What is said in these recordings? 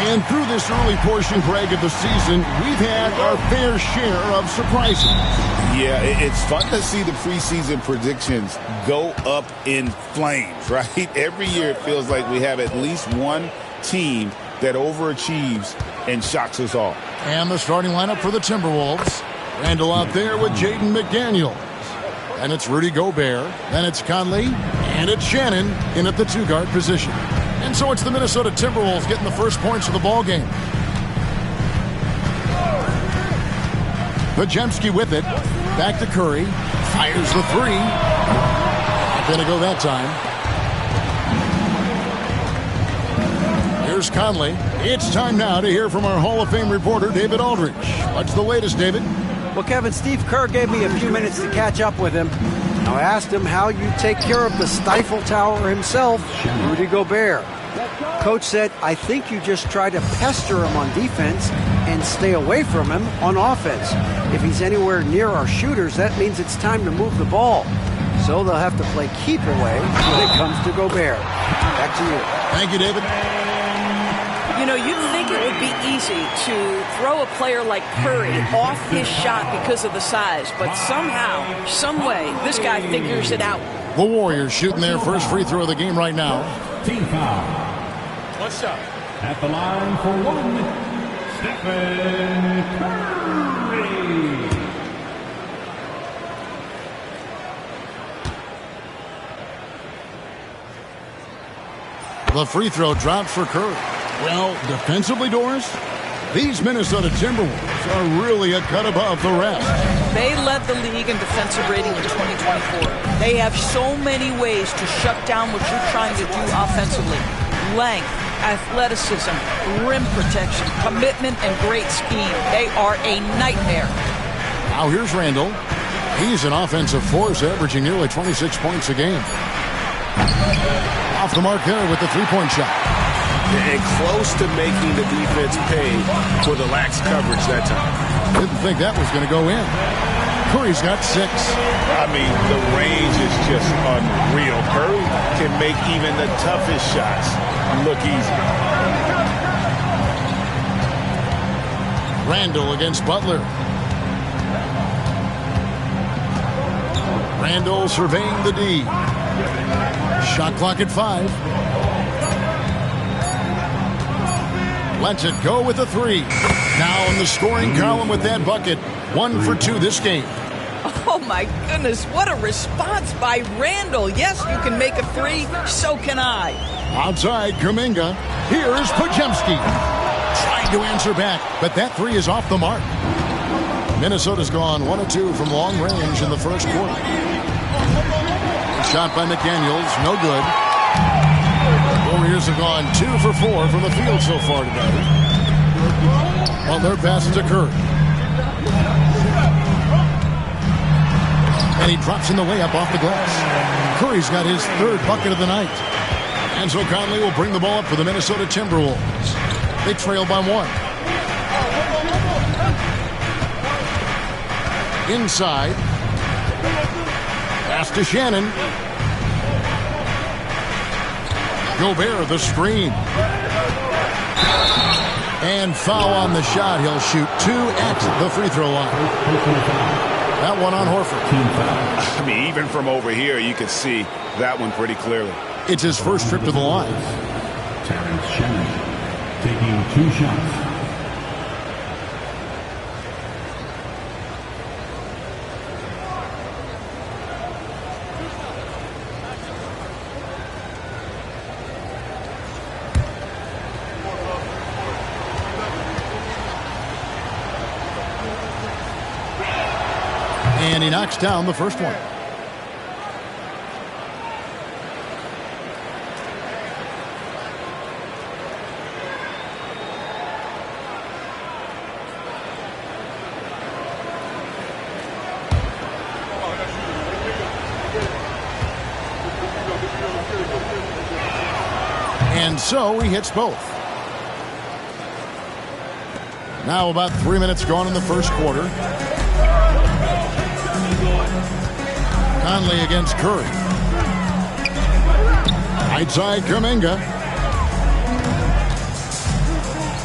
And through this early portion, Greg, of the season, we've had our fair share of surprises. Yeah, it's fun to see the preseason predictions go up in flames, right? Every year it feels like we have at least one team that overachieves and shocks us all. And the starting lineup for the Timberwolves. Randall out there with Jaden McDaniels. And it's Rudy Gobert. Then it's Conley. And it's Shannon in at the two-guard position. And so it's the Minnesota Timberwolves getting the first points of the ball game. Podziemski with it. Back to Curry. Fires the three. Not going to go that time. Here's Conley. It's time now to hear from our Hall of Fame reporter, David Aldridge. What's the latest, David? Well, Kevin, Steve Kerr gave me a few minutes to catch up with him. I asked him how you take care of the Stifle Tower himself, Rudy Gobert. Coach said, I think you just try to pester him on defense and stay away from him on offense. If he's anywhere near our shooters, that means it's time to move the ball. So they'll have to play keep away when it comes to Gobert. Back to you. Thank you, David. You know, you'd think it would be easy to throw a player like Curry off his shot because of the size, but somehow, some way, this guy figures it out. The Warriors shooting their first free throw of the game right now. Team foul. What's up? At the line for one, Stephen Curry. The free throw drops for Curry. Well, defensively, Doris, these Minnesota Timberwolves are really a cut above the rest. They led the league in defensive rating in 2024. They have so many ways to shut down what you're trying to do offensively. Length, athleticism, rim protection, commitment, and great scheme. They are a nightmare. Now here's Randall. He's an offensive force, averaging nearly 26 points a game. Off the mark there with the three-point shot. And close to making the defense pay for the lax coverage that time. Didn't think that was going to go in. Curry's got 6. I mean, the range is just unreal. Curry can make even the toughest shots look easy. Randall against Butler. Randall surveying the D. Shot clock at 5. Lets it go with a 3. Now in the scoring column with that bucket. 1 for 2 this game. Oh, my goodness. What a response by Randall. Yes, you can make a 3. So can I. Outside, Kuminga. Here's Podziemski. Trying to answer back, but that 3 is off the mark. Minnesota's gone 1 of 2 from long range in the first quarter. Shot by McDaniels. No good. Warriors have gone 2 for 4 from the field so far today. Butler passes to Curry. And he drops in the layup off the glass. Curry's got his 3rd bucket of the night. And so Conley will bring the ball up for the Minnesota Timberwolves. They trail by 1. Inside. Pass to Shannon. Gobert, the screen. And foul on the shot. He'll shoot 2 at the free throw line. That one on Horford. I mean, even from over here, you can see that one pretty clearly. It's his first trip to the line. Terrence Shannon taking 2 shots. And he knocks down the first one. And so he hits both. Now about 3 minutes gone in the first quarter. Conley against Curry. Right side, Kuminga.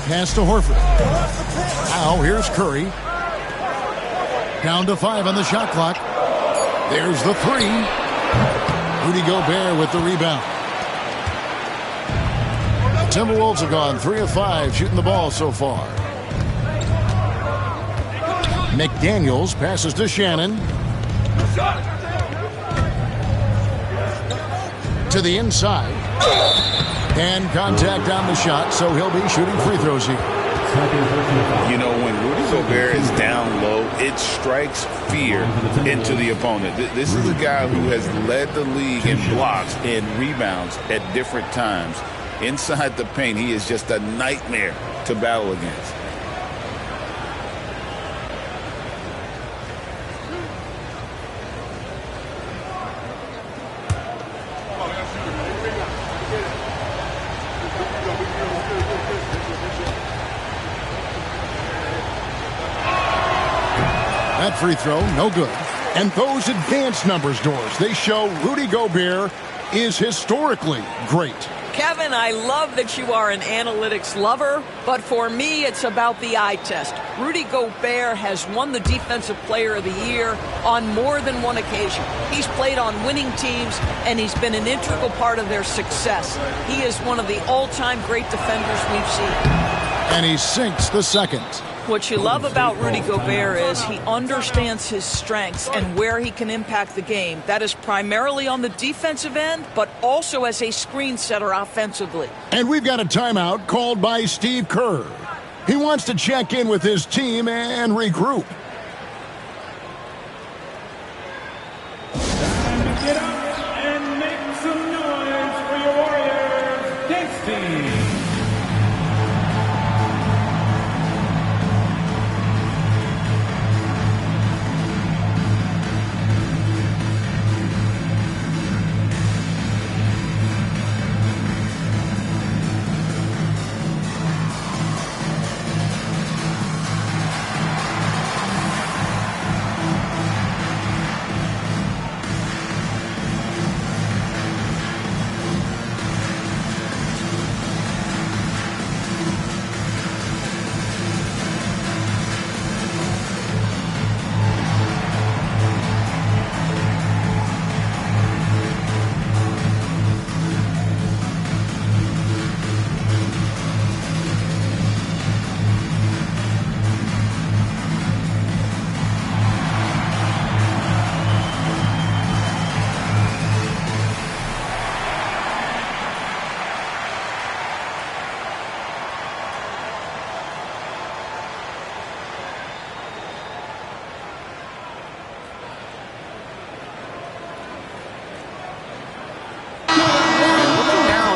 Pass to Horford. Now here's Curry. Down to 5 on the shot clock. There's the 3. Rudy Gobert with the rebound. The Timberwolves have gone 3 of 5 shooting the ball so far. McDaniels passes to Shannon. To the inside. And contact on the shot, so he'll be shooting free throws here. You know, when Rudy Gobert is down low, it strikes fear into the opponent. This is a guy who has led the league in blocks and rebounds at different times. Inside the paint, he is just a nightmare to battle against. That free throw, no good. And those advanced numbers, Doors, they show Rudy Gobert is historically great. Kevin, I love that you are an analytics lover, but for me, it's about the eye test. Rudy Gobert has won the Defensive Player of the Year on more than one occasion. He's played on winning teams, and he's been an integral part of their success. He is one of the all-time great defenders we've seen. And he sinks the second. What you love about Rudy Gobert is he understands his strengths and where he can impact the game. That is primarily on the defensive end, but also as a screen setter offensively. And we've got a timeout called by Steve Kerr. He wants to check in with his team and regroup. Time to get up and make some noise for your Warriors dance team.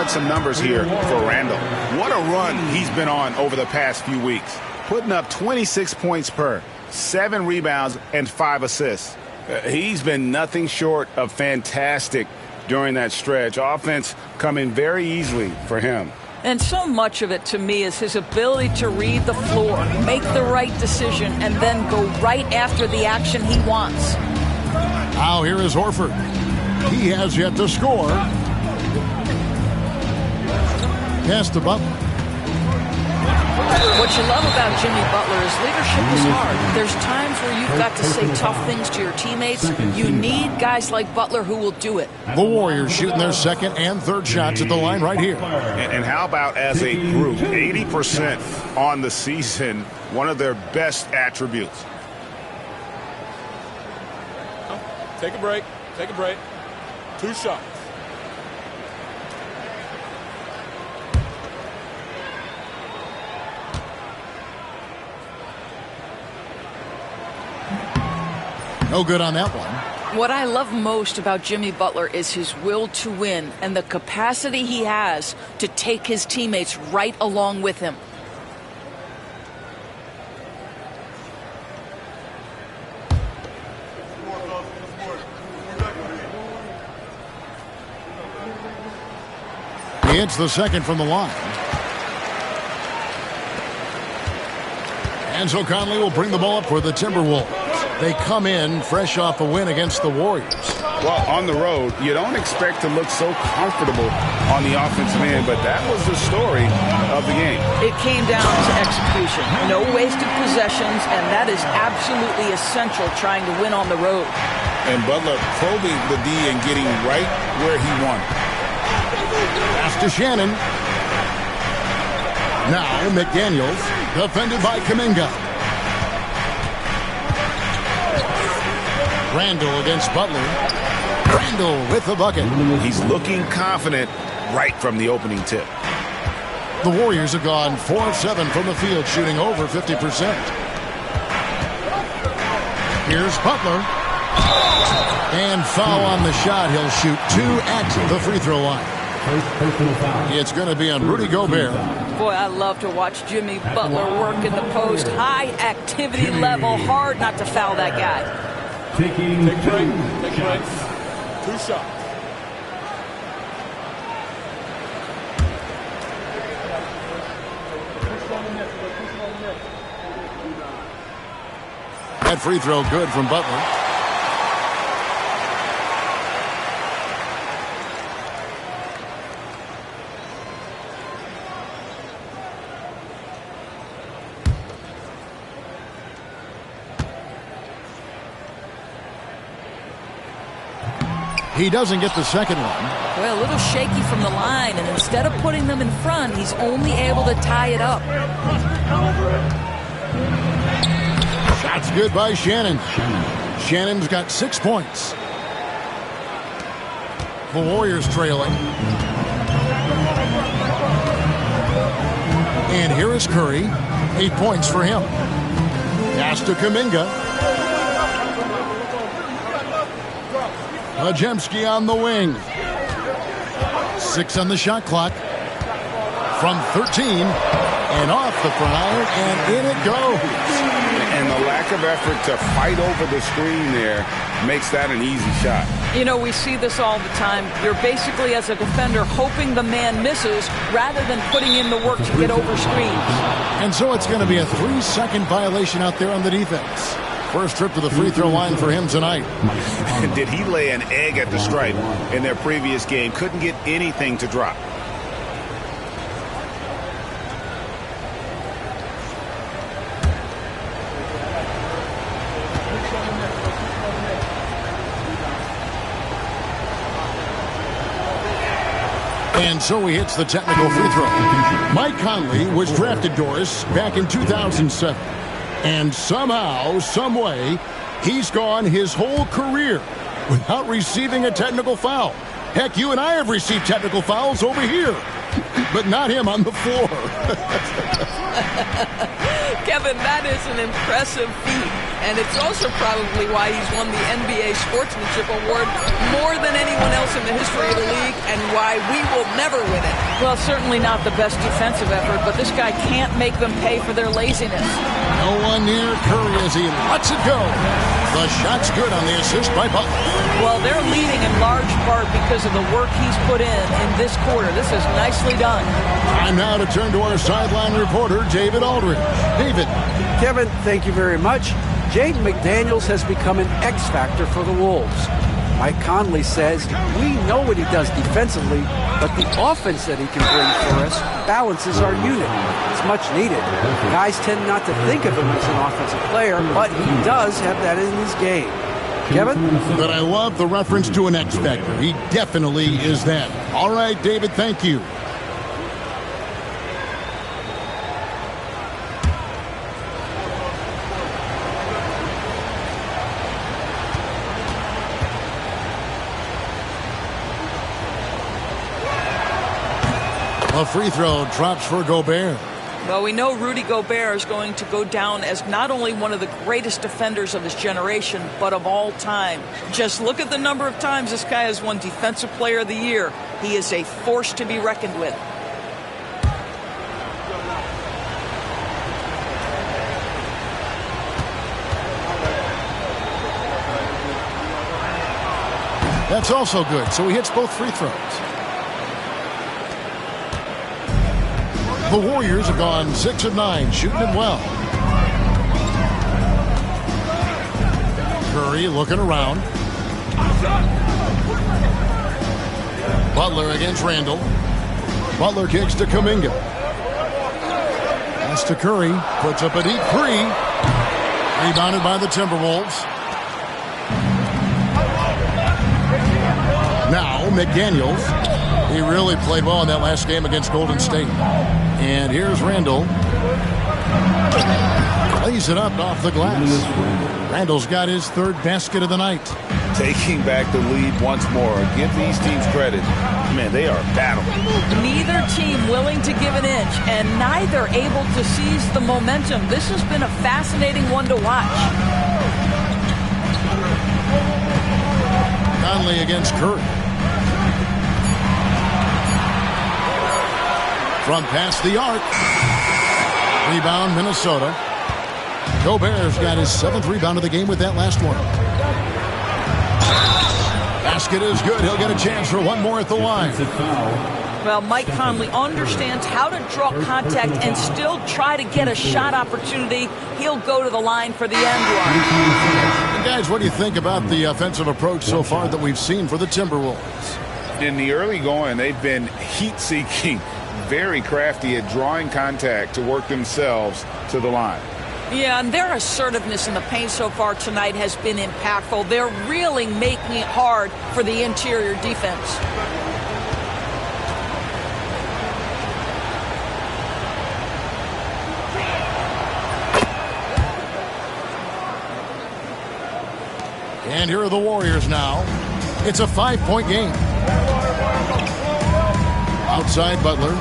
Some numbers here for Randall. What a run he's been on over the past few weeks. Putting up 26 points per, 7 rebounds, and 5 assists. He's been nothing short of fantastic during that stretch. Offense coming very easily for him. And so much of it, to me, is his ability to read the floor, make the right decision, and then go right after the action he wants. Now here is Horford. He has yet to score. Pass to Butler. What you love about Jimmy Butler is leadership is hard. There's times where you've got to say tough things to your teammates. You need guys like Butler who will do it. The Warriors shooting their second and third shots at the line right here. And how about as a group, 80% on the season, one of their best attributes. Take a break. Take a break. 2 shots. No good on that one. What I love most about Jimmy Butler is his will to win and the capacity he has to take his teammates right along with him. He hits the second from the line. And so Conley will bring the ball up for the Timberwolves. They come in fresh off a win against the Warriors. Well, on the road, you don't expect to look so comfortable on the offensive end, but that was the story of the game. It came down to execution. No wasted possessions, and that is absolutely essential trying to win on the road. And Butler probing the D and getting right where he wanted. Pass to Shannon. Now McDaniels, defended by Kuminga. Randall against Butler. Randall with the bucket. He's looking confident right from the opening tip. The Warriors have gone 4 of 7 from the field, shooting over 50%. Here's Butler. And foul on the shot. He'll shoot 2 at the free throw line. It's going to be on Rudy Gobert. Boy, I love to watch Jimmy Butler work in the post. High activity level. Hard not to foul that guy. Take break. 2 shots. That free throw good from Butler. He doesn't get the second one. Well, a little shaky from the line, and instead of putting them in front, he's only able to tie it up. Shot's good by Shannon. Shannon's got 6 points. The Warriors trailing. And here is Curry. 8 points for him. Pass to Kuminga. Majemski on the wing. 6 on the shot clock. From 13. And off the front iron. And in it goes. And the lack of effort to fight over the screen there makes that an easy shot. You know, we see this all the time. You're basically, as a defender, hoping the man misses rather than putting in the work to get over screens. And so it's going to be a 3-second violation out there on the defense. First trip to the free throw line for him tonight. Did he lay an egg at the stripe in their previous game? Couldn't get anything to drop. And so he hits the technical free throw. Mike Conley was drafted, Doris, back in 2007. And somehow, some way, he's gone his whole career without receiving a technical foul. Heck, you and I have received technical fouls over here, but not him on the floor. Kevin, that is an impressive feat. And it's also probably why he's won the NBA Sportsmanship Award more than anyone else in the history of the league, and why we will never win it. Well, certainly not the best defensive effort, but this guy can't make them pay for their laziness. No one near Curry as he lets it go. The shot's good on the assist by Butler. Well, they're leading in large part because of the work he's put in this quarter. This is nicely done. Time now to turn to our sideline reporter, David Aldridge. David. Kevin, thank you very much. Jaden McDaniels has become an X factor for the Wolves. Mike Conley says, we know what he does defensively, but the offense that he can bring for us balances our unit. It's much needed. Guys tend not to think of him as an offensive player, but he does have that in his game. Kevin? But I love the reference to an X factor. He definitely is that. All right, David, thank you. A free throw drops for Gobert. Well, we know Rudy Gobert is going to go down as not only one of the greatest defenders of his generation, but of all time. Just look at the number of times this guy has won Defensive Player of the Year. He is a force to be reckoned with. That's also good, so he hits both free throws. The Warriors have gone 6 of 9, shooting it well. Curry looking around. Butler against Randall. Butler kicks to Kuminga. Pass to Curry. Puts up a deep three. Rebounded by the Timberwolves. Now McDaniels. He really played well in that last game against Golden State. And here's Randall. Lays it up off the glass. Randall's got his third basket of the night. Taking back the lead once more. Give these teams credit. Man, they are battling. Neither team willing to give an inch, and neither able to seize the momentum. This has been a fascinating one to watch. Conley against Curry. From past the arc. Rebound, Minnesota. Gobert's got his 7th rebound of the game with that last one. Basket is good. He'll get a chance for one more at the line. Well, Mike Conley understands how to draw contact and still try to get a shot opportunity. He'll go to the line for the end one. And guys, what do you think about the offensive approach so far that we've seen for the Timberwolves? In the early going, they've been heat-seeking, very crafty at drawing contact to work themselves to the line. Yeah, and their assertiveness in the paint so far tonight has been impactful. They're really making it hard for the interior defense. And here are the Warriors now. It's a 5-point game. Outside Butler.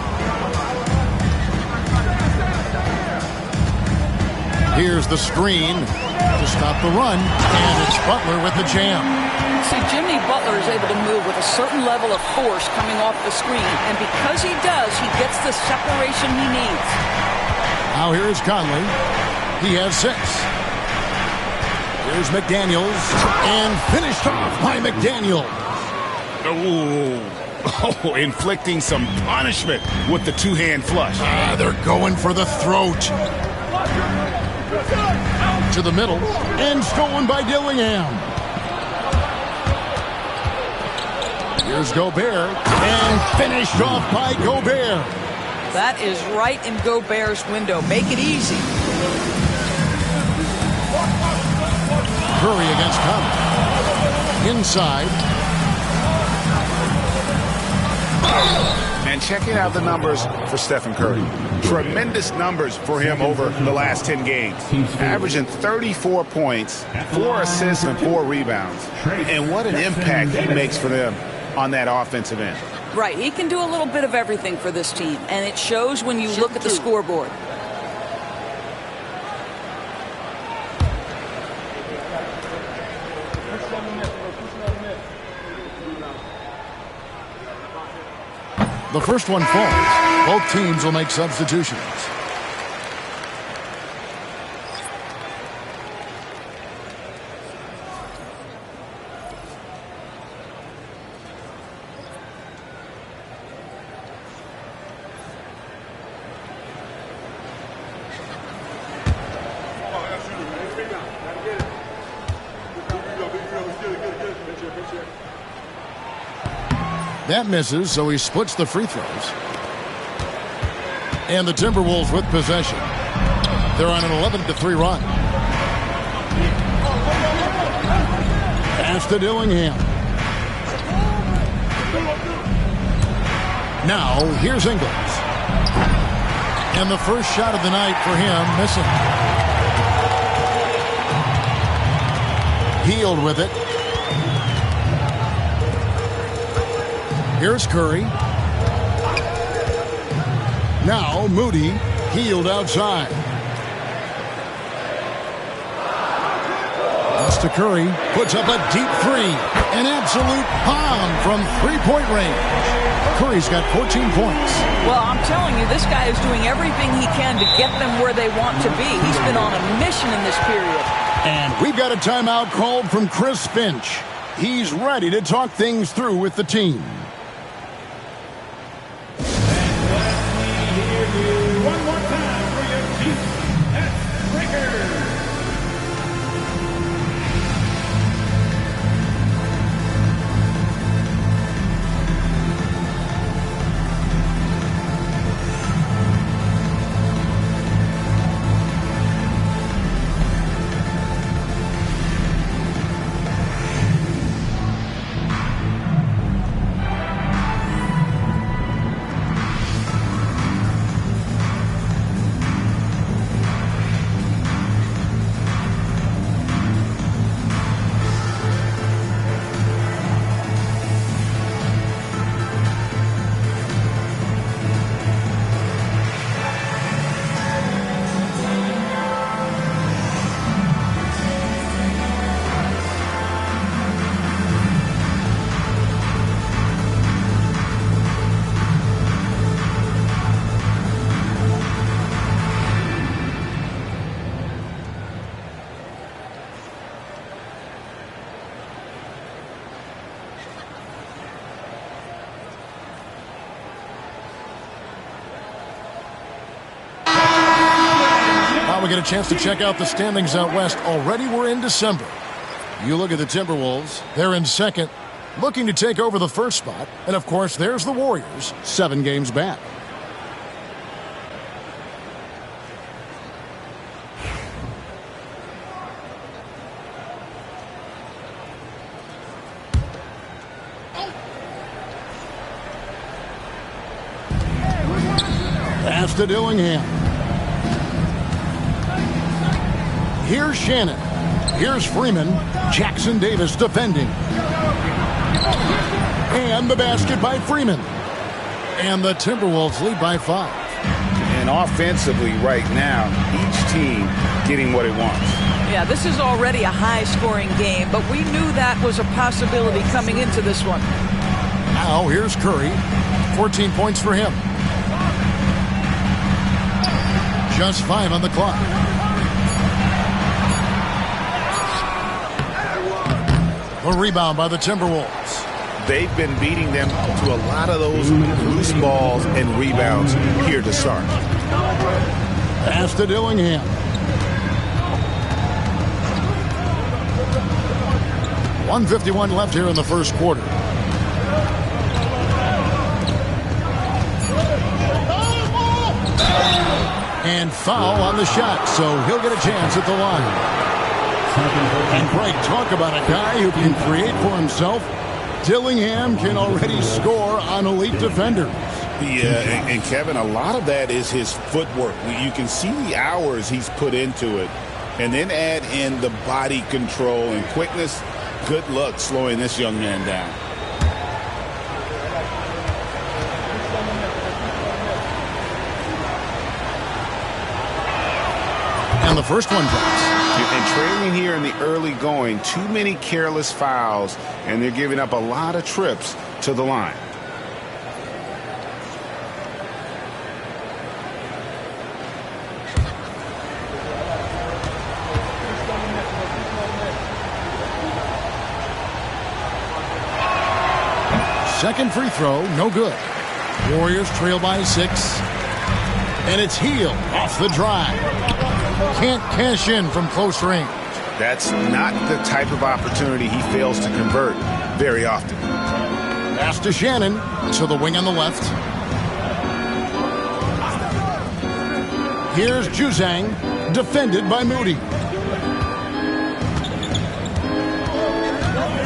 Here's the screen to stop the run, and it's Butler with the jam. See, Jimmy Butler is able to move with a certain level of force coming off the screen, and because he does, he gets the separation he needs. Now here's Conley. He has 6. Here's McDaniels, and finished off by McDaniels. Oh, inflicting some punishment with the two-hand flush. They're going for the throat. To the middle, and stolen by Dillingham. Here's Gobert, and finished off by Gobert. That is right in Gobert's window. Make it easy. Curry against Conley. Inside. And checking out the numbers for Stephen Curry. Tremendous numbers for him over the last 10 games. Averaging 34 points, 4 assists, and 4 rebounds. And what an impact he makes for them on that offensive end. Right, he can do a little bit of everything for this team, and it shows when you look at the scoreboard. The first one falls. Both teams will make substitutions. That misses, so he splits the free throws. And the Timberwolves with possession. They're on an 11-3 run. Pass to Dillingham. Now, here's Ingles. And the first shot of the night for him, missing. Healed with it. Here's Curry. Now Moody, healed outside. Pass to Curry, puts up a deep 3. An absolute bomb from three-point range. Curry's got 14 points. Well, I'm telling you, this guy is doing everything he can to get them where they want to be. He's been on a mission in this period. And we've got a timeout called from Chris Finch. He's ready to talk things through with the team. One more time for your team. That's Gggg. Now we get a chance to check out the standings out west. Already we're in December. You look at the Timberwolves. They're in second, looking to take over the first spot. And, of course, there's the Warriors, 7 games back. Pass to Dillingham. Here's Shannon. Here's Freeman. Jackson Davis defending. And the basket by Freeman. And the Timberwolves lead by 5. And offensively right now, each team getting what it wants. Yeah, this is already a high-scoring game, but we knew that was a possibility coming into this one. Now here's Curry. 14 points for him. Just 5 on the clock. The rebound by the Timberwolves. They've been beating them to a lot of those loose balls and rebounds here to start. Pass to Dillingham. .151 left here in the first quarter. And foul on the shot, so he'll get a chance at the line. And Greg, talk about a guy who can create for himself. Dillingham can already score on elite defenders. Yeah, and Kevin, a lot of that is his footwork. You can see the hours he's put into it. And then add in the body control and quickness. Good luck slowing this young man down. And the first one drops. And trailing here in the early going, too many careless fouls, and they're giving up a lot of trips to the line. Second free throw, no good. Warriors trail by 6. And it's Hield off the drive. Can't cash in from close range. That's not the type of opportunity he fails to convert very often. Pass to Shannon to the wing on the left. Here's Juzang, defended by Moody.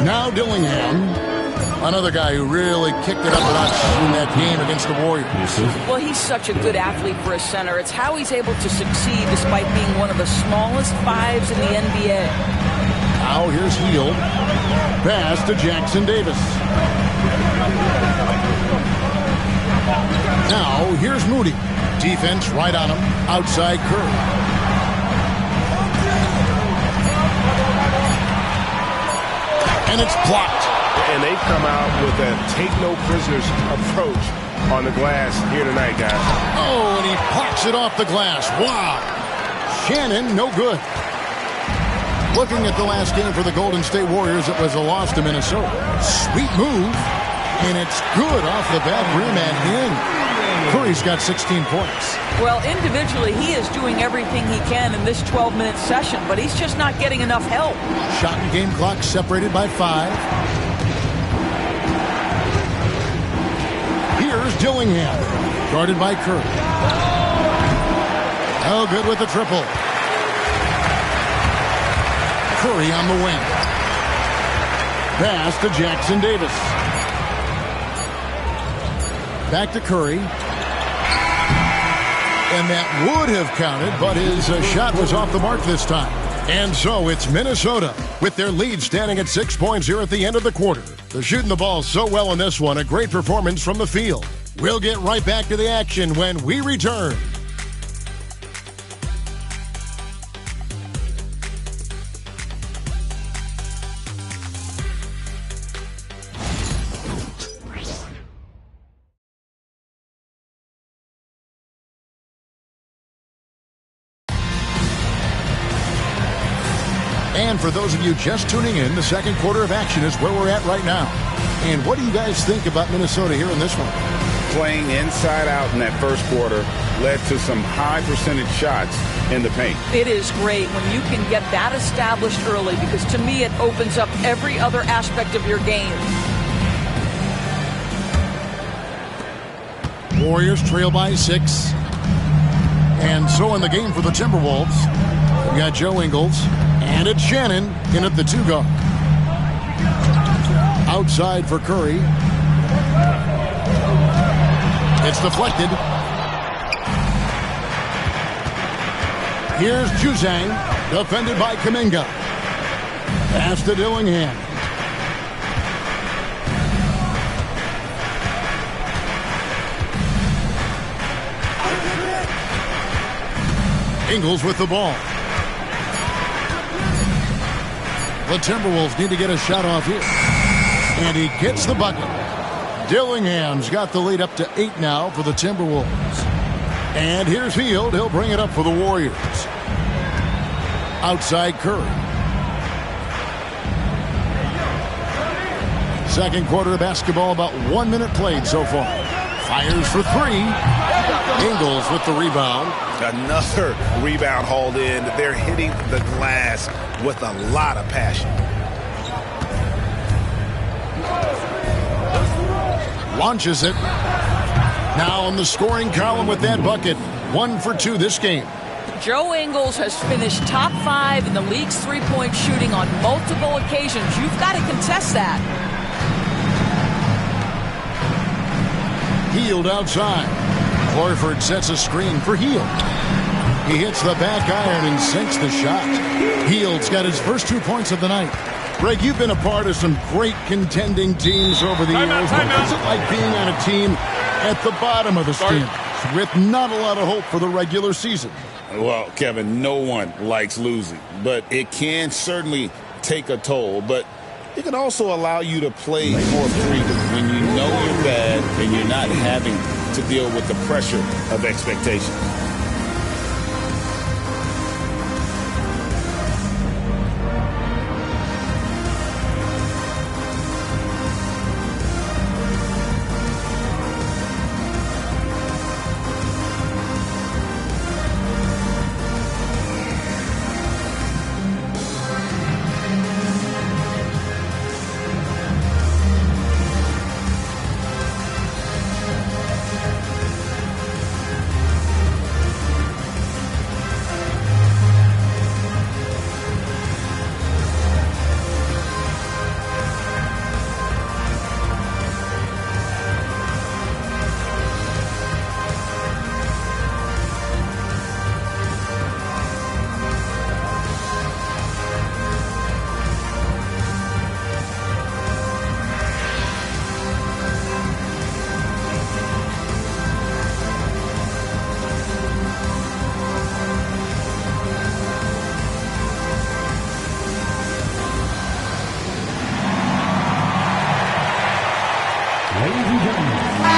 Now Dillingham. Another guy who really kicked it up a notch in that game against the Warriors. Well, he's such a good athlete for a center. It's how he's able to succeed despite being one of the smallest 5s in the NBA. Now here's Hield. Pass to Jackson Davis. Now here's Moody. Defense right on him. Outside Curry. And it's blocked. And they've come out with a take-no-prisoners approach on the glass here tonight, guys. Oh, and he pops it off the glass. Wow. Shannon, no good. Looking at the last game for the Golden State Warriors, it was a loss to Minnesota. Sweet move. And it's good off the back rim and in. Curry's got 16 points. Well, individually, he is doing everything he can in this 12-minute session, but he's just not getting enough help. Shot and game clock separated by 5. Here's Dillingham, guarded by Curry. Oh, good with the triple. Curry on the wing. Pass to Jackson Davis. Back to Curry. And that would have counted, but his shot was off the mark this time. And so it's Minnesota with their lead standing at 6 points here at the end of the quarter. They're shooting the ball so well in this one, a great performance from the field. We'll get right back to the action when we return. And for those of you just tuning in, the second quarter of action is where we're at right now. And what do you guys think about Minnesota here in this one? playing inside out in that first quarter led to some high percentage shots in the paint. It is great when you can get that established early, because to me it opens up every other aspect of your game. Warriors trail by 6. And so in the game for the Timberwolves, we got Joe Ingles, and it's Shannon in at the 2 guard. Outside for Curry. It's deflected. Here's Juzang, defended by Kuminga. Pass to Dillingham. Ingles with the ball. The Timberwolves need to get a shot off here. And he gets the bucket. Dillingham's got the lead up to 8 now for the Timberwolves. And here's Hield. He'll bring it up for the Warriors. Outside Curry. Second quarter of basketball, about 1 minute played so far. Fires for 3. Ingles with the rebound. Another rebound hauled in. They're hitting the glass with a lot of passion. Launches it. Now in the scoring column with that bucket. 1 for 2 this game. Joe Ingles has finished top 5 in the league's three-point shooting on multiple occasions. You've got to contest that. Hield outside. Horford sets a screen for Hield. He hits the back iron and sinks the shot. Hield's got his first 2 points of the night. Greg, you've been a part of some great contending teams over the years. What's it like being on a team at the bottom of the standings with not a lot of hope for the regular season? Well, Kevin, no one likes losing, but it can certainly take a toll. But it can also allow you to play more freely when you know you're bad and you're not having to deal with the pressure of expectation.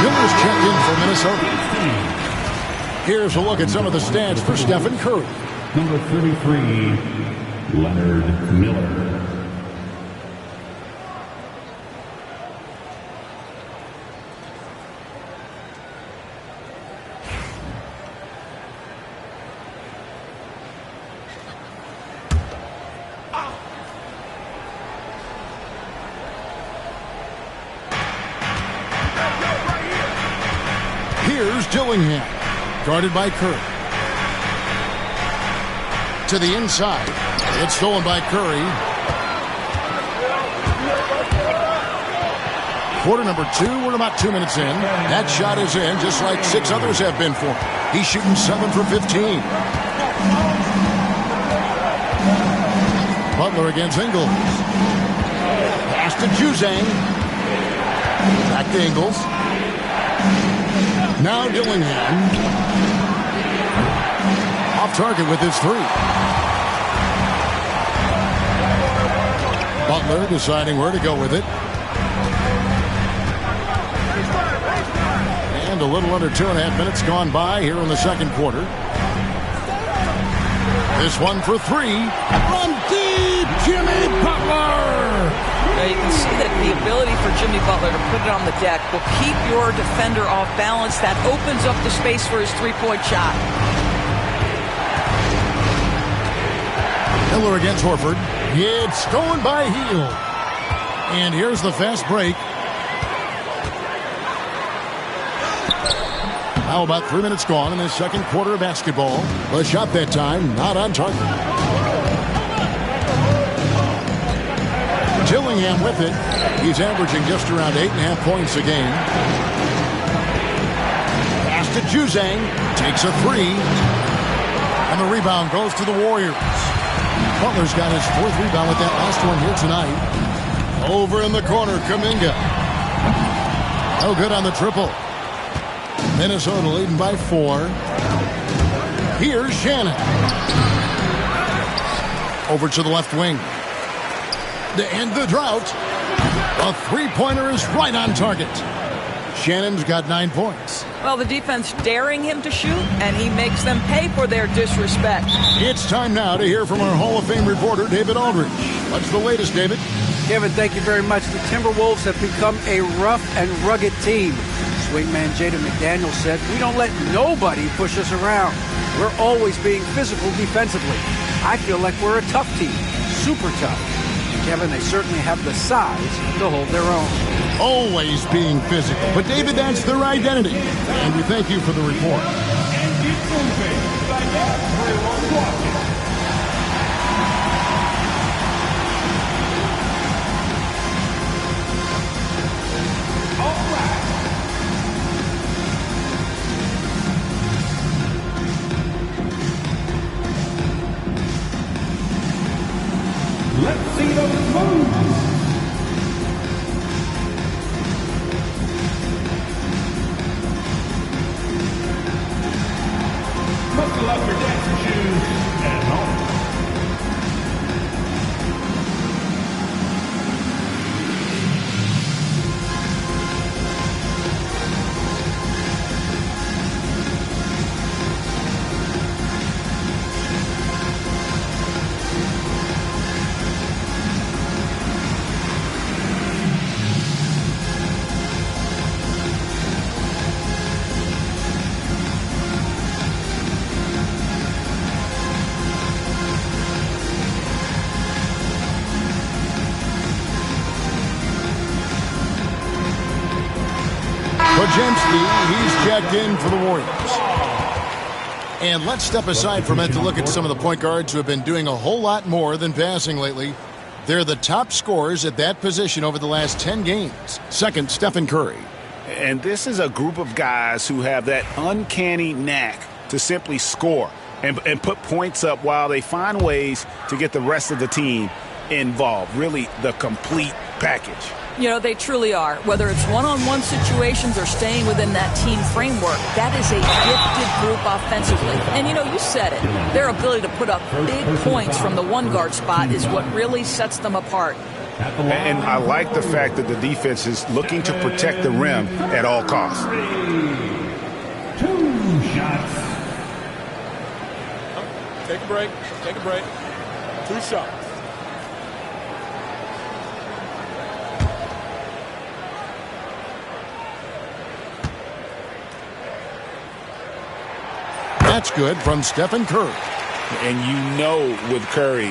Miller's checked in for Minnesota. Here's a look at some of the stats for Stephen Curry. Number 33, Leonard Miller. Here's Dillingham, guarded by Curry. To the inside. It's stolen by Curry. Quarter number 2, we're about 2 minutes in. That shot is in, just like 6 others have been for him. He's shooting 7 for 15. Butler against Ingles. Pass to Juzang. Back to Ingles. Now Dillingham. Off target with his 3. Butler deciding where to go with it. And a little under 2.5 minutes gone by here in the second quarter. This one for 3. From deep, Jimmy Butler Now you can see that the ability for Jimmy Butler to put it on the deck will keep your defender off balance. That opens up the space for his three-point shot. Miller against Horford. It's stolen by Hield. And here's the fast break. Now about 3 minutes gone in the second quarter of basketball. The shot that time not on target. Dillingham with it. He's averaging just around 8.5 points a game. Pass to Juzang. Takes a three. And the rebound goes to the Warriors. Butler's got his fourth rebound with that last one here tonight. Over in the corner, Kuminga. No good on the triple. Minnesota leading by 4. Here's Shannon. Over to the left wing. To end the drought. A three-pointer is right on target. Shannon's got 9 points. Well, the defense daring him to shoot, and he makes them pay for their disrespect. It's time now to hear from our Hall of Fame reporter, David Aldridge. What's the latest, David? Kevin, thank you very much. The Timberwolves have become a rough and rugged team. Swingman Jaden McDaniels said, "We don't let nobody push us around. We're always being physical defensively. I feel like we're a tough team, super tough." And Kevin, they certainly have the size to hold their own. Always being physical. But, David, that's their identity. And we thank you for the report. And get moving like everyone's watching. All right. Let's see those moves. Buckle up your dancing shoes and home. He's checked in for the Warriors. And let's step aside from it to look at some of the point guards who have been doing a whole lot more than passing lately. They're the top scorers at that position over the last 10 games. Second, Stephen Curry. And this is a group of guys who have that uncanny knack to simply score and put points up while they find ways to get the rest of the team involved. Really the complete package. You know, they truly are. Whether it's one-on-one situations or staying within that team framework, that is a gifted group offensively. And, you know, you said it. Their ability to put up big points from the one-guard spot is what really sets them apart. And I like the fact that the defense is looking to protect the rim at all costs. 2 shots. Take a break. Take a break. 2 shots. That's good from Stephen Curry. And you know with Curry,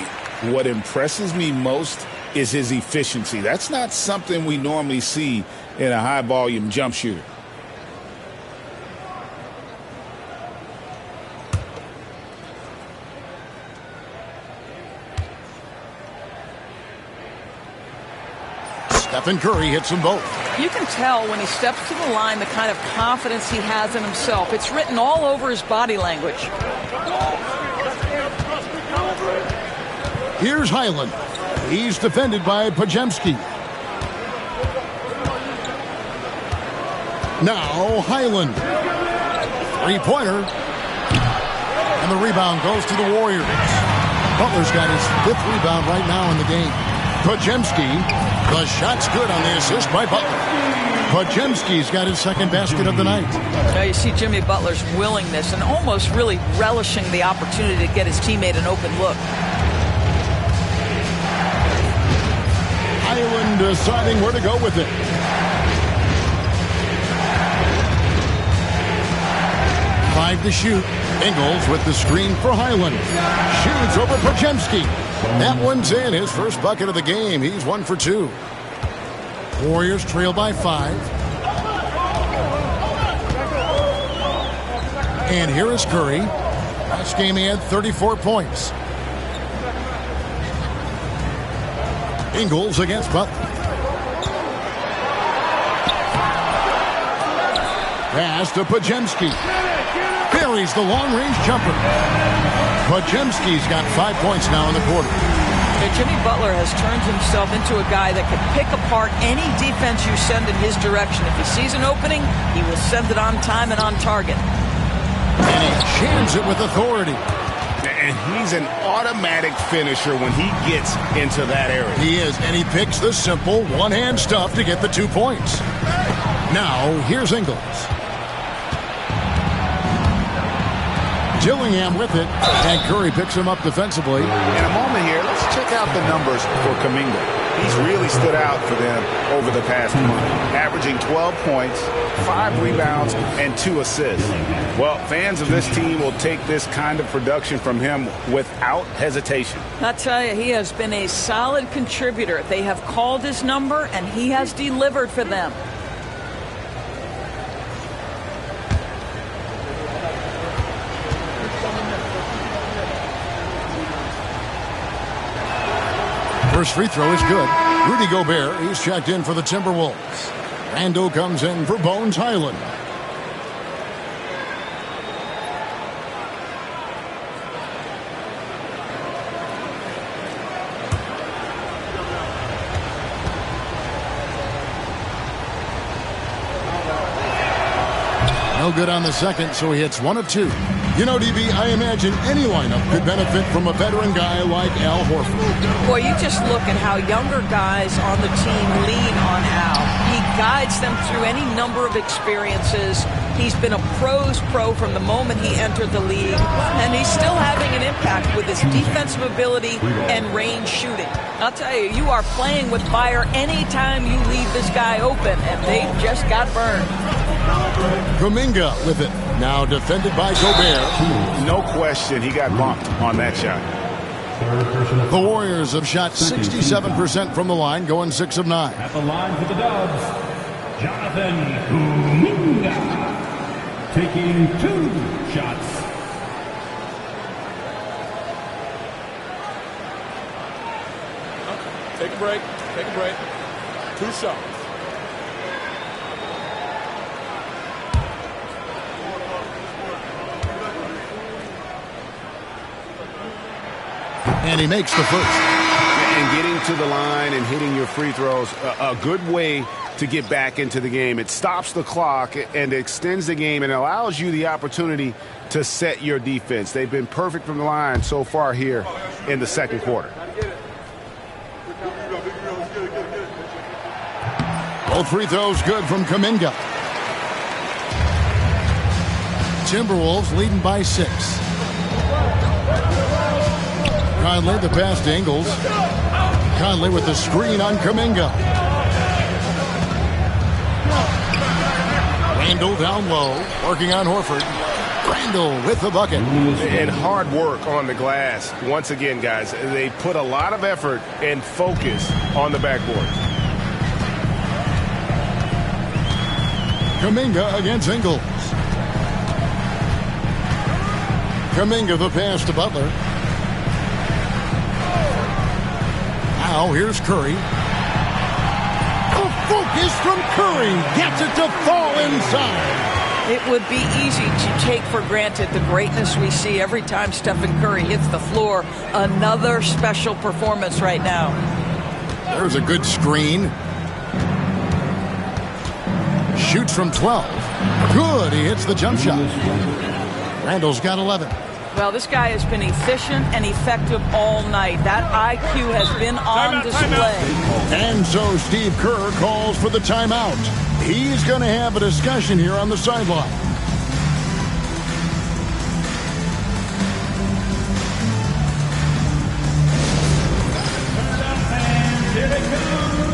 what impresses me most is his efficiency. That's not something we normally see in a high-volume jump shooter. Stephen Curry hits them both. You can tell when he steps to the line the kind of confidence he has in himself. It's written all over his body language. Here's Highland. He's defended by Podziemski. Now Highland. Three-pointer. And the rebound goes to the Warriors. Butler's got his 5th rebound right now in the game. Podziemski. The shot's good on the assist by Butler. Podziemski's got his 2nd basket of the night. Now you see Jimmy Butler's willingness and almost really relishing the opportunity to get his teammate an open look. Highland deciding where to go with it. Five to shoot. Ingles with the screen for Highland. Shoots over Podziemski. That one's in. His first bucket of the game. He's 1 for 2. Warriors trail by 5. And here is Curry. Last game he had 34 points. Ingles against Butler. Pass to Podziemski. Buries the long-range jumper. Podziemski's got 5 points now in the quarter. Jimmy Butler has turned himself into a guy that can pick apart any defense you send in his direction. If he sees an opening, he will send it on time and on target. And he jams it with authority. And he's an automatic finisher when he gets into that area. He is, and he picks the simple one-hand stuff to get the 2 points. Now, here's Ingles. Dillingham with it, and Curry picks him up defensively. In a moment here, let's check out the numbers for Gggg. He's really stood out for them over the past month, averaging 12 points, 5 rebounds, and 2 assists. Well, fans of this team will take this kind of production from him without hesitation. I'll tell you, he has been a solid contributor. They have called his number, and he has delivered for them. First free throw is good. Rudy Gobert, he's checked in for the Timberwolves. Randall comes in for Bones Highland. No good on the second, so he hits 1 of 2. You know, DB, I imagine any lineup could benefit from a veteran guy like Al Horford. Boy, you just look at how younger guys on the team lean on Al. He guides them through any number of experiences. He's been a pro's pro from the moment he entered the league, and he's still having an impact with his defensive ability and range shooting. I'll tell you, you are playing with fire anytime you leave this guy open, and they just got burned. Gggg with it. Now defended by Gobert. No question, he got bumped on that shot. The Warriors have shot 67% from the line, going 6 of 9. At the line for the Dubs, Jonathan Gggg, taking 2 shots. Take a break. Take a break. 2 shots. And he makes the first. And getting to the line and hitting your free throws, a good way to get back into the game. It stops the clock and extends the game and allows you the opportunity to set your defense. They've been perfect from the line so far here in the second quarter. Both free throws good from Gggg. Timberwolves leading by 6. Conley the pass to Ingles. Conley with the screen on Gggg. Randall down low, working on Horford. Randall with the bucket. And hard work on the glass. Once again, guys, they put a lot of effort and focus on the backboard. Gggg against Ingles. Gggg the pass to Butler. Now here's Curry. The focus from Curry gets it to fall inside. It would be easy to take for granted the greatness we see every time Stephen Curry hits the floor. Another special performance right now. There's a good screen. Shoots from 12. Good. He hits the jump shot. Randall's got 11. Well, this guy has been efficient and effective all night. That IQ has been on display. And so Steve Kerr calls for the timeout. He's going to have a discussion here on the sideline. Here they come.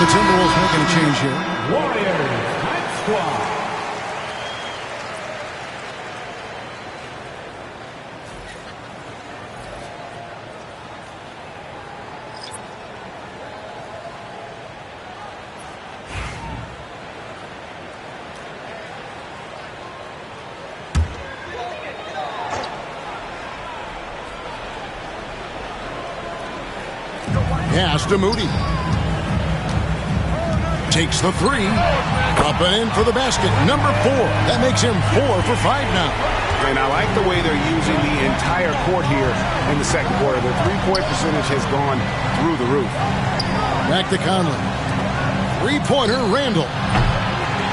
The Timberwolves making a change here. Warriors, night squad. Pass to Moody. Takes the three. Up and in for the basket. Number 4. That makes him 4 for 5 now. And I like the way they're using the entire court here in the second quarter. Their three-point percentage has gone through the roof. Back to Conley. Three-pointer, Randall.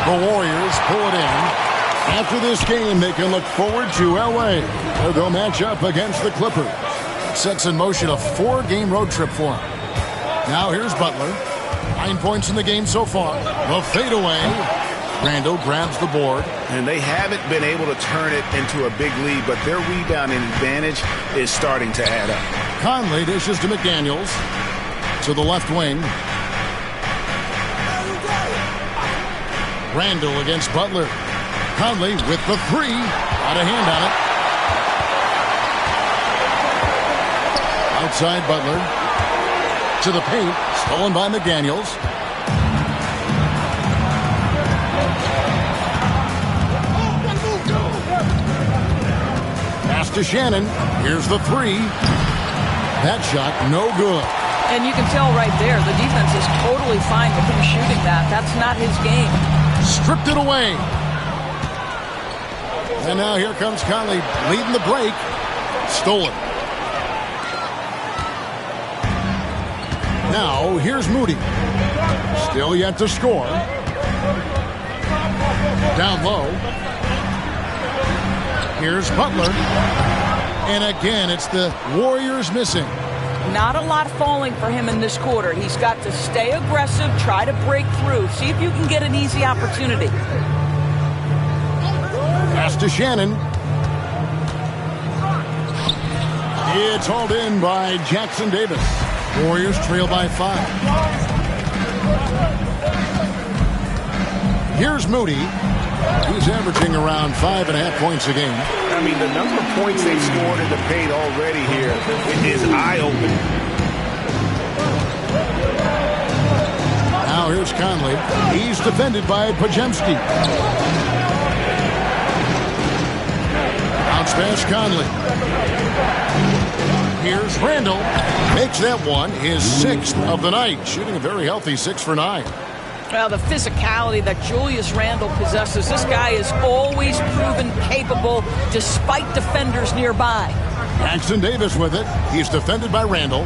The Warriors pull it in. After this game, they can look forward to L.A., where they'll match up against the Clippers. Sets in motion a 4-game road trip for him. Now here's Butler. 9 points in the game so far. The fadeaway. Randall grabs the board. And they haven't been able to turn it into a big lead, but their rebounding advantage is starting to add up. Conley dishes to McDaniels. To the left wing. Randall against Butler. Conley with the three. Got a hand on it. Outside Butler. To the paint. Stolen by McDaniels. Pass to Shannon. Here's the three. That shot no good. And you can tell right there, the defense is totally fine with him shooting that. That's not his game. Stripped it away. And now here comes Conley leading the break. Stolen. Now here's Moody. Still yet to score. Down low. Here's Butler. And again, it's the Warriors missing. Not a lot falling for him in this quarter. He's got to stay aggressive, try to break through, see if you can get an easy opportunity. Pass to Shannon. It's hauled in by Jackson Davis. Warriors trail by 5. Here's Moody. He's averaging around 5.5 points a game. I mean, the number of points they've scored in the paint already here is eye-opening. Now here's Conley. He's defended by Pajemski. Bounce pass Conley. Here's Randall. Makes that one his 6th of the night. Shooting a very healthy 6 for 9. Well, the physicality that Julius Randle possesses, this guy is always proven capable despite defenders nearby. Jackson Davis with it. He's defended by Randall.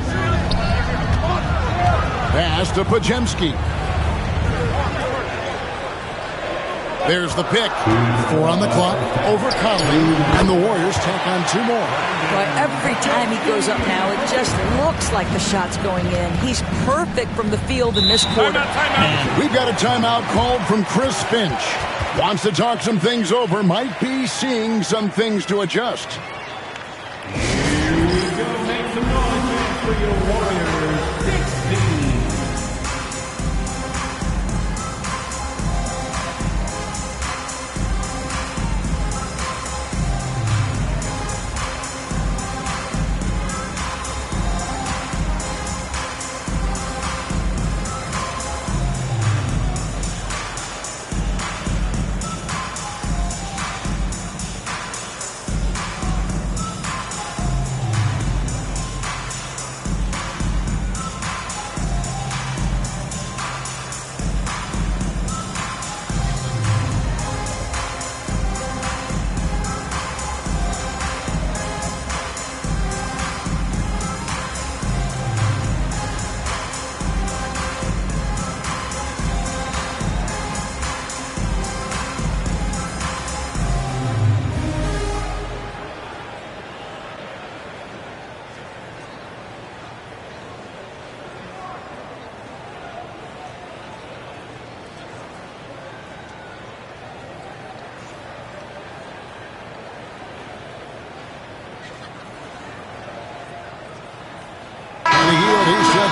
Pass to Pajemski. There's the pick. 4 on the clock. Over Conley. And the Warriors take on 2 more. But every time he goes up now, it just looks like the shot's going in. He's perfect from the field in this quarter. And we've got a timeout called from Chris Finch. Wants to talk some things over. Might be seeing some things to adjust. Here we go. Make some noise for your Warriors. 16.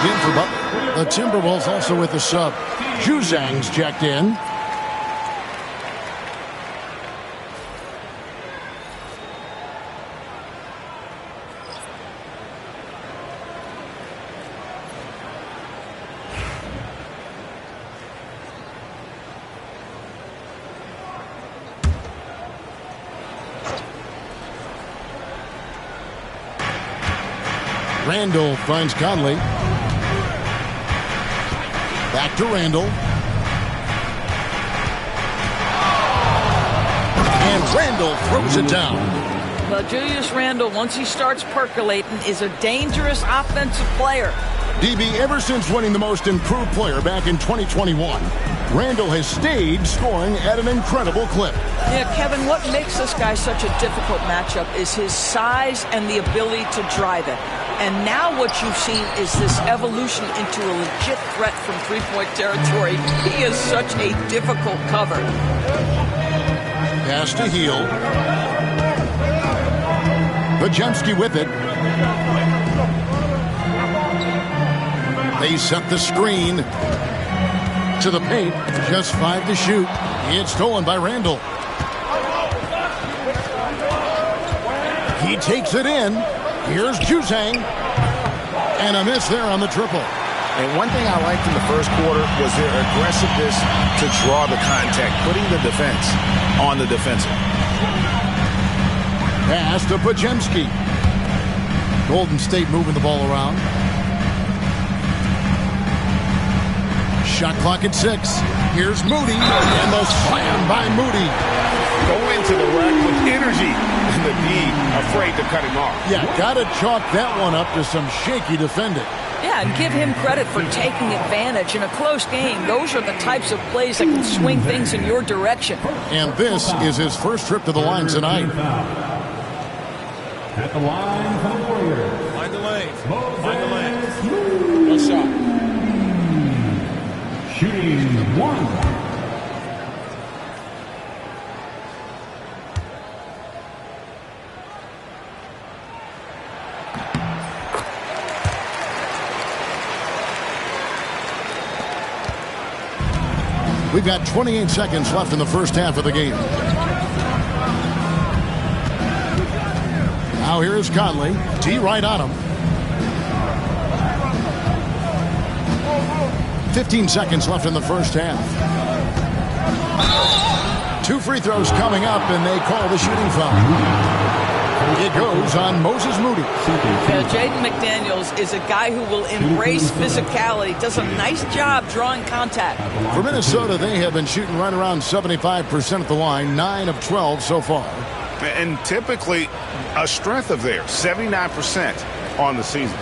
back in for Butler. The Timberwolves also with the sub. Ggg's checked in. Randall finds Conley. Back to Randall. And Randall throws it down. Well, Julius Randle, once he starts percolating, is a dangerous offensive player. DB, ever since winning the most improved player back in 2021, Randall has stayed scoring at an incredible clip. Yeah, Kevin, what makes this guy such a difficult matchup is his size and the ability to drive it. And now what you've seen is this evolution into a legit threat from three-point territory. He is such a difficult cover. Pass to Heel. Podziemski with it. They set the screen to the paint. Just 5 to shoot. It's stolen by Randall. He takes it in. Here's Gggg. And a miss there on the triple. And one thing I liked in the first quarter was their aggressiveness to draw the contact, putting the defense on the defensive. Pass to Podziemski. Golden State moving the ball around. Shot clock at 6. Here's Moody. And the slam by Moody. Go into the rack with energy. And the D afraid to cut him off. Yeah, got to chalk that one up to some shaky defending. Yeah, and give him credit for taking advantage in a close game. Those are the types of plays that can swing things in your direction. And this is his first trip to the line tonight. At the line for the Warriors. Find the lane. Find the lane. One shot. Shooting 1. We've got 28 seconds left in the first half of the game. Now here is Conley. D right on him. 15 seconds left in the first half. 2 free throws coming up, and they call the shooting foul. It goes on Moses Moody. Jaden McDaniels is a guy who will embrace physicality, does a nice job drawing contact. For Minnesota, they have been shooting right around 75% at the line, 9 of 12 so far. And typically a strength of theirs, 79% on the season.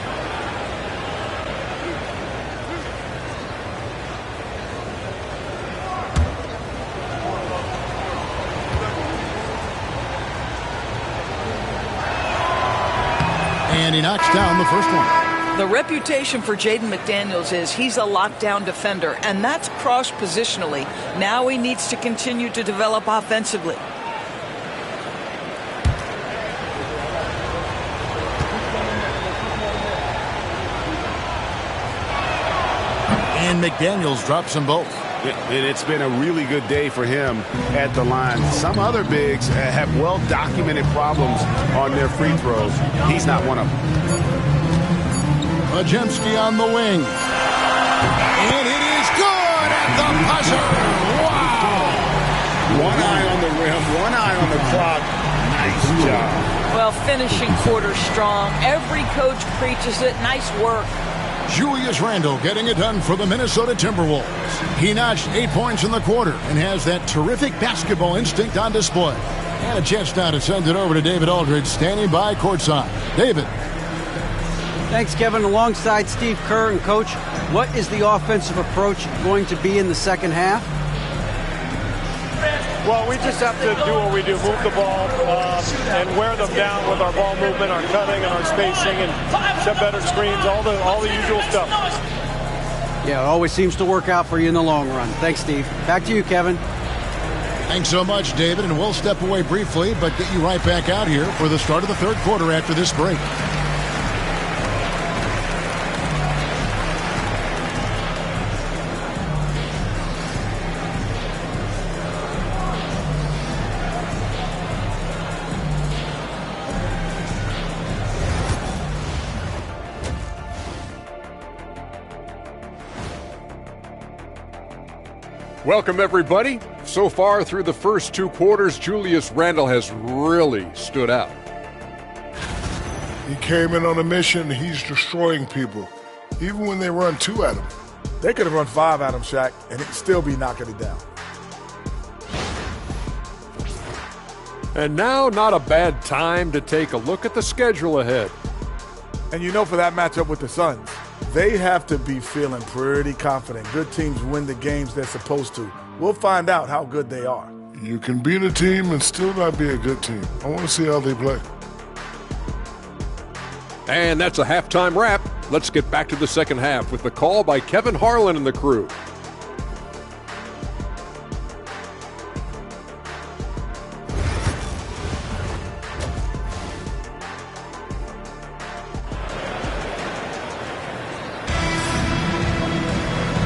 And he knocks down the first one. The reputation for Jaden McDaniels is he's a lockdown defender, and that's cross-positionally. Now he needs to continue to develop offensively. And McDaniels drops them both. And it's been a really good day for him at the line. Some other bigs have well-documented problems on their free throws. He's not one of them. Podziemski on the wing. And it is good at the buzzer. Wow. One eye on the rim, one eye on the clock. Nice job. Well, finishing quarter strong. Every coach preaches it. Nice work. Julius Randle getting it done for the Minnesota Timberwolves. He notched 8 points in the quarter and has that terrific basketball instinct on display. And a chance now to send it over to David Aldridge, standing by courtside. David. Thanks, Kevin. Alongside Steve Kerr and Coach, what is the offensive approach going to be in the second half? Well, we just have to do what we do, move the ball and wear them down with our ball movement, our cutting, and our spacing, and set better screens, all the usual stuff. Yeah, it always seems to work out for you in the long run. Thanks, Steve. Back to you, Kevin. Thanks so much, David, and we'll step away briefly, but get you right back out here for the start of the third quarter after this break. Welcome, everybody. So far through the first 2 quarters, Julius Randle has really stood out. He came in on a mission. He's destroying people, even when they run 2 at him. They could have run 5 at him, Shaq, and he'd still be knocking it down. And now, not a bad time to take a look at the schedule ahead. And you know, for that matchup with the Suns, they have to be feeling pretty confident. Good teams win the games they're supposed to. We'll find out how good they are. You can beat a team and still not be a good team. I want to see how they play. And that's a halftime wrap. Let's get back to the second half with the call by Kevin Harlan and the crew.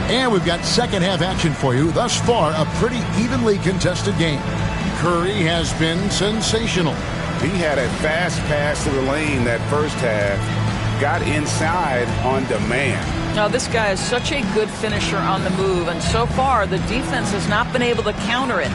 And we've got second half action for you. Thus far, a pretty evenly contested game. Curry has been sensational. He had a fast pass to the lane that first half. Got inside on demand. Now, this guy is such a good finisher on the move, and so far the defense has not been able to counter it.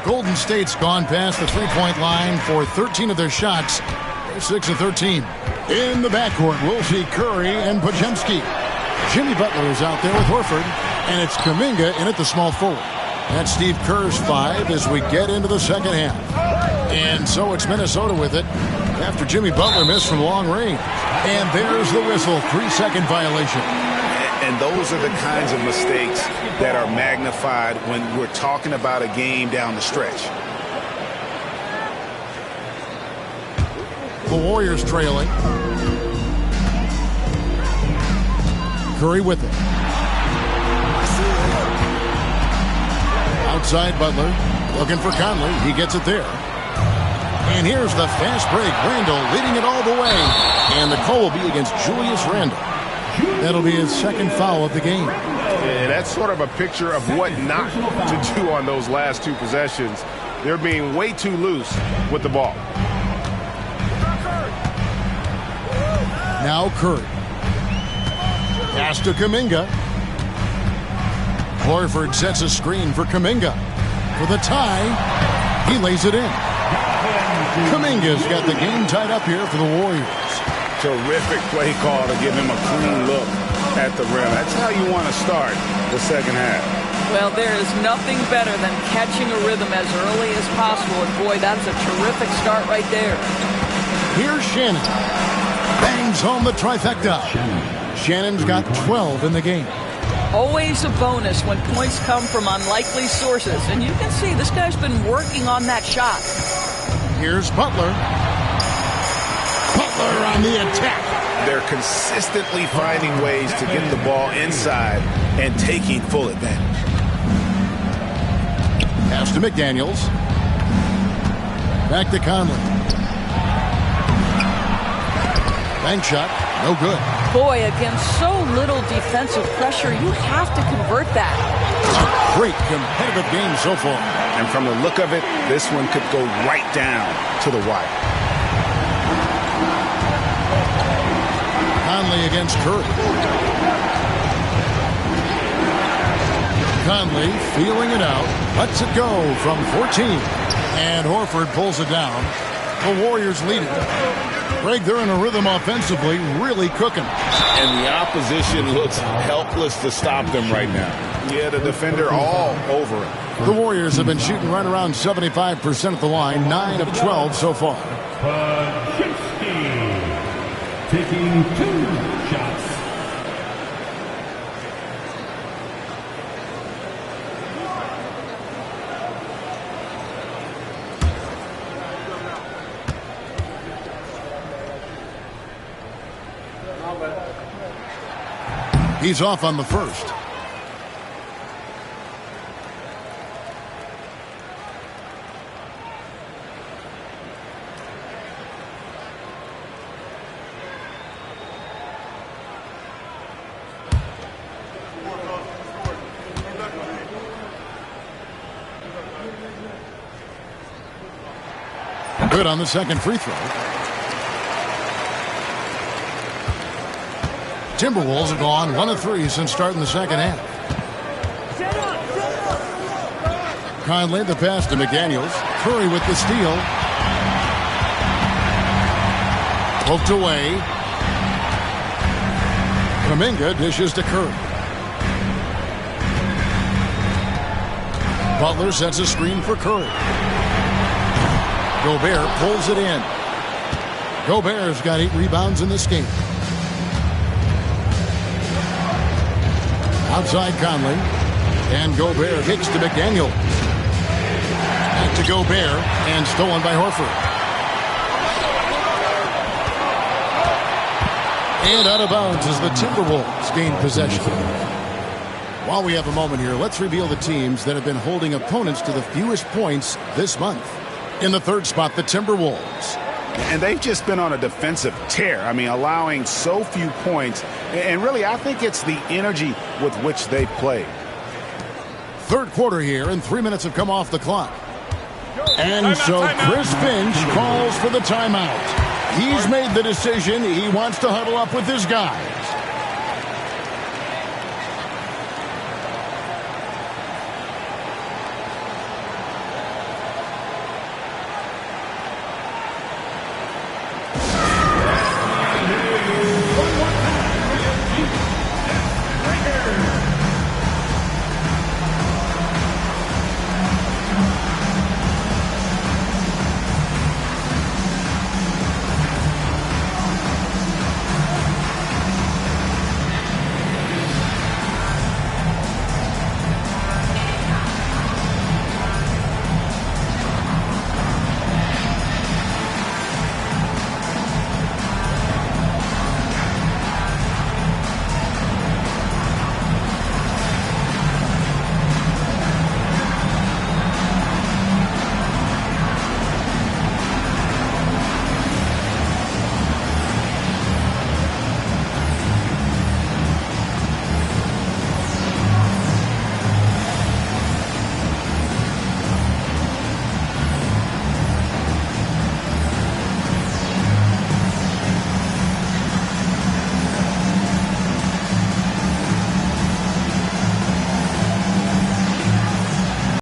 Golden State's gone past the three-point line for 13 of their shots. They're 6 of 13. In the backcourt, we'll see Curry and Podziemski. Jimmy Butler is out there with Horford, and it's Kuminga in at the small forward. That's Steve Kerr's 5 as we get into the second half. And so it's Minnesota with it after Jimmy Butler missed from long range. And there's the whistle, 3-second violation. And those are the kinds of mistakes that are magnified when we're talking about a game down the stretch. The Warriors trailing. Curry with it. Outside Butler, looking for Conley. He gets it there. And here's the fast break. Randle leading it all the way. And the call will be against Julius Randle. That'll be his second foul of the game. Yeah, that's sort of a picture of what not to do on those last 2 possessions. They're being way too loose with the ball. Now Curry. Pass to Kuminga. Horford sets a screen for Kuminga. For the tie, he lays it in. Kuminga's got the game tied up here for the Warriors. Terrific play call to give him a clean look at the rim. That's how you want to start the second half. Well, there is nothing better than catching a rhythm as early as possible. And boy, that's a terrific start right there. Here's Shannon. Bangs home the trifecta. Shannon's got 12 in the game. Always a bonus when points come from unlikely sources. And you can see this guy's been working on that shot. Here's Butler. Butler on the attack. They're consistently finding ways to get the ball inside and taking full advantage. Pass to McDaniels. Back to Conley. Bank shot. No good. Boy, against so little defensive pressure, you have to convert that. Great competitive game so far. And from the look of it, this one could go right down to the wire. Conley against Curry. Conley feeling it out. Lets it go from 14. And Horford pulls it down. The Warriors lead it. Greg, they're in a rhythm offensively, really cooking. And the opposition looks helpless to stop them right now. Yeah, the defender all over it. The Warriors have been shooting right around 75% at the line, 9 of 12 so far. Taking 2 shots. He's off on the first. Good on the second free throw. Timberwolves have gone 1 of 3 since starting the second half. Conley the pass to McDaniels. Curry with the steal. Poked away. Kuminga dishes to Curry. Butler sets a screen for Curry. Gobert pulls it in. Gobert's got 8 rebounds in this game. Outside Conley. And Gobert kicks to McDaniel. Back to Gobert. And stolen by Horford. And out of bounds as the Timberwolves gain possession. While we have a moment here, let's reveal the teams that have been holding opponents to the fewest points this month. In the third spot, the Timberwolves. And they've just been on a defensive tear. I mean, allowing so few points. And really, I think it's the energy with which they play. Third quarter here, and 3 minutes have come off the clock. And so Chris Finch calls for the timeout. He's made the decision. He wants to huddle up with his guy.